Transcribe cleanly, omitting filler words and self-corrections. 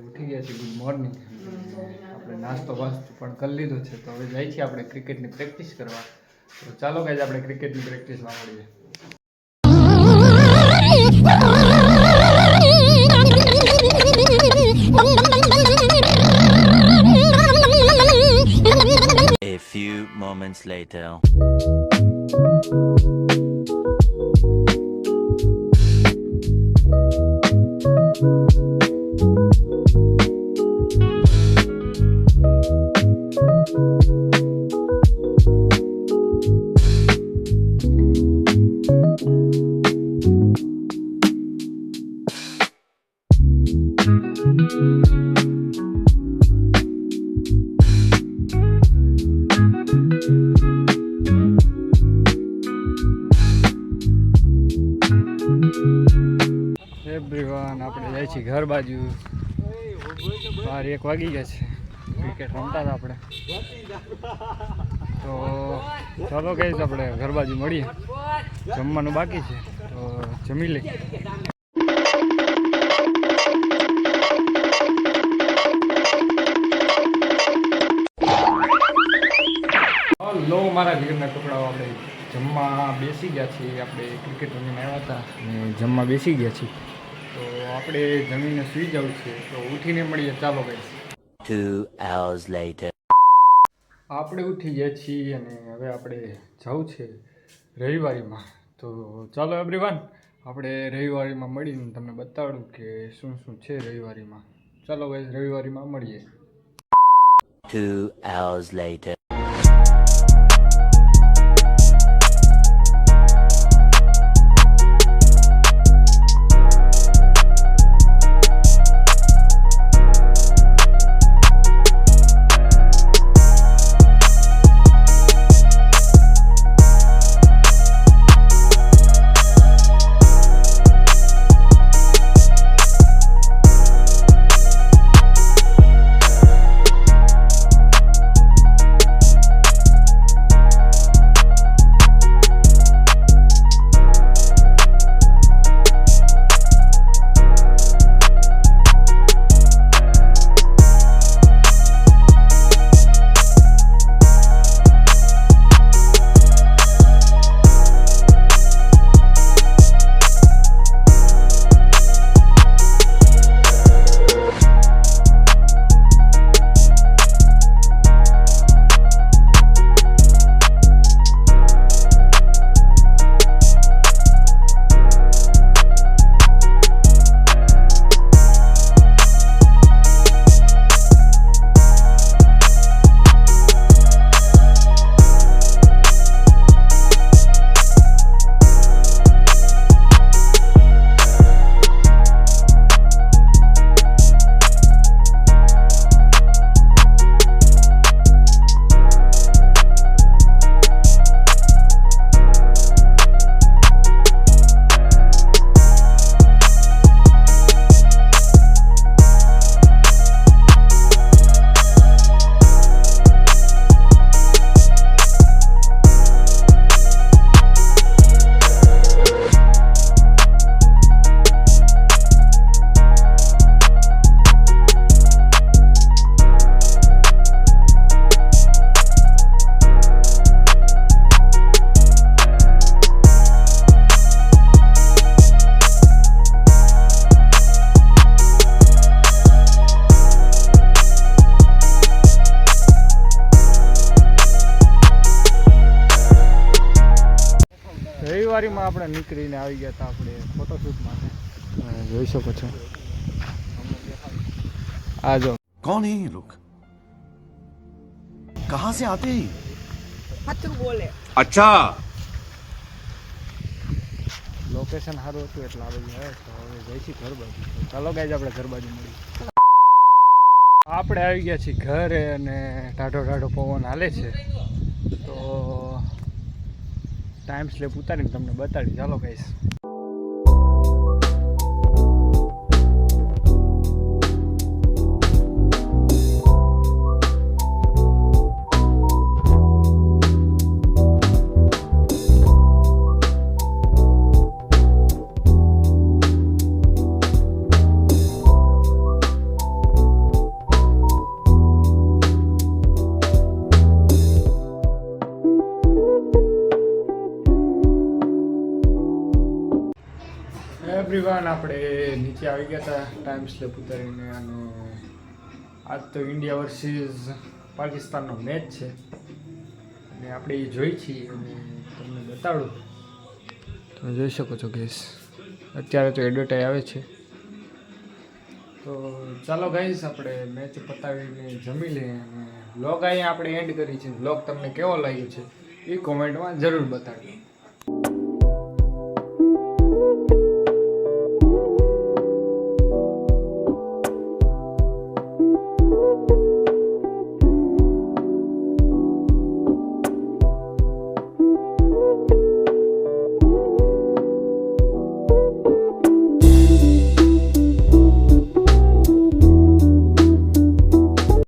ઉઠી ગયા છે. Good morning. આપણે નાસ્તો વાસ્તો પણ કરી લીધો છે, તો હવે જાય છીએ આપણે ક્રિકેટની પ્રેક્ટિસ કરવા. તો ચાલો ગાઈઝ આપણે ક્રિકેટની પ્રેક્ટિસમાં મળીએ. A few moments later. Everyone, આપણે જાય છીએ ઘર બાજુ. 1 વાગી ગયા છે. ક્રિકેટ રમતા હતા આપણે, તો ચાલો ગાઈઝ આપણે ઘર બાજુ મળીએ. જમવાનું બાકી છે, તો જમી લઈએ. લો મારા જીવનના ટુકડાઓ, આપણે જમવા બેસી ગયા છીએ. આપણે ક્રિકેટ રમીને આવ્યા હતા અને જમવા બેસી ગયા છીએ. તો આપણે જમીને સૂઈ જવું છે, તો ઉઠીને મળીએ. ચાલો ગાઈસ. 2 hours later. આપણે ઉઠી ગયા છીએ અને હવે આપણે જવું છે રવિવારીમાં. તો ચાલો એવરીવન, આપણે રવિવારીમાં મળીને તમને બતાડું કે શું શું છે રવિવારીમાં. ચાલો ગાઈસ, રવિવારીમાં મળીએ. 2 hours later. રવિવારીમાં આપણે નીકળીને આવી ગયા હતા આપણે ફોટોશૂટ માટે. જોઈ શકો છો, આ જો. कौन है ये लोग? कहाँ से आते हैं? अच्छा, લોકેશન સારું હતું એટલે આ બધું આવે. તો હવે જઈશું ઘર બાજુ. ચાલો ગાઈઝ, આપણે ઘર બાજુ મળીએ. આપણે આવી ગયા છીએ ઘરે અને ટાઢો ટાઢો પવન હાલે છે. તો ટાઈમ સ્લેપ ઉતારીને તમને બતાડી. ચાલો ગાઈઝ. એવરીવન, આપણે નીચે આવી ગયા હતા ટાઈમ સ્લેપ ઉતારીને, અને આજ તો ઇન્ડિયા વર્સિસ પાકિસ્તાનનો મેચ છે અને આપણે એ જોઈ છીએ અને તમને બતાડું. તમે જોઈ શકો છો ગેસ, અત્યારે તો એડવર્ટાઈઝ આવે છે. તો ચાલો ગાઈસ, આપણે મેચ પતાવીને જમી લઈએ અને વ્લોગ અહીંયા આપણે એન્ડ કરી છે. વ્લોગ તમને કેવો લાગ્યો છે એ કોમેન્ટમાં જરૂર બતાડજો.